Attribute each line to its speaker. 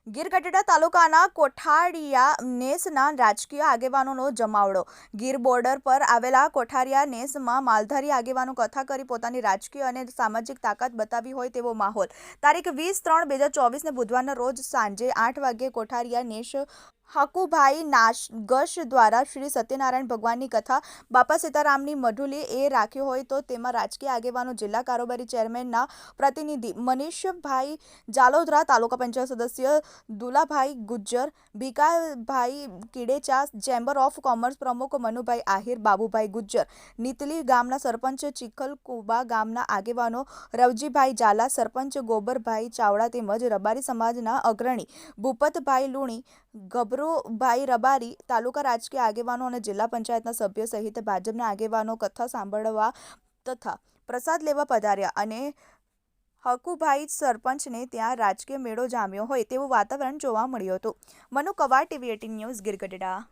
Speaker 1: ગીર ગઢડા તાલુકાના કોઠારિયા નેસના રાજકીય આગેવાનોનો જમાવડો। ગીર બોર્ડર પર આવેલા કોઠારિયા નેસમાં માલધારી આગેવાનો કથા કરી પોતાની રાજકીય અને સામાજિક તાકાત બતાવી હોય તેવો માહોલ। તારીખ 20/3/2024 બુધવારના રોજ સાંજે 8 વાગ્યે કોઠારિયા નેસ હકુભાઈ નાગશ દ્વારા શ્રી સત્યનારાયણ ભગવાનની કથા બાપા સીતારામની મઢુલી એ રાખ્યો હોય તો તેમાં રાજકીય આગેવાનો જિલ્લા કારોબારી ચેરમેનના પ્રતિનિધિ મનીષભાઈ જાલોદરા, તાલુકા પંચાયત સદસ્ય Dulabhai Gujjar, Bhikhabhai Kidecha, chamber of commerce પ્રમુખ મનુભાઈ આહિર, બાબુભાઈ ગુજ્જર, નીતલી ગામના સરપંચ ચીખલકુબા ગામના આગેવાનો રવજીભાઈ ઝાલા, સરપંચ ગોબરભાઈ ચાવડા તેમજ રબારી સમાજના અગ્રણી ભૂપતભાઈ લુણી, ગભરુભાઈ રબારી, તાલુકા રાજકીય આગેવાનો અને જિલ્લા પંચાયતના સભ્યો સહિત ભાજપના આગેવાનો કથા સાંભળવા તથા પ્રસાદ લેવા પધાર્યા અને હકુભાઈ સરપંચને ત્યાં રાજકીય મેળો જામ્યો હોય તેવું વાતાવરણ જોવા મળ્યું હતું। Manu Quad, TV18 news, Gir Gadhada.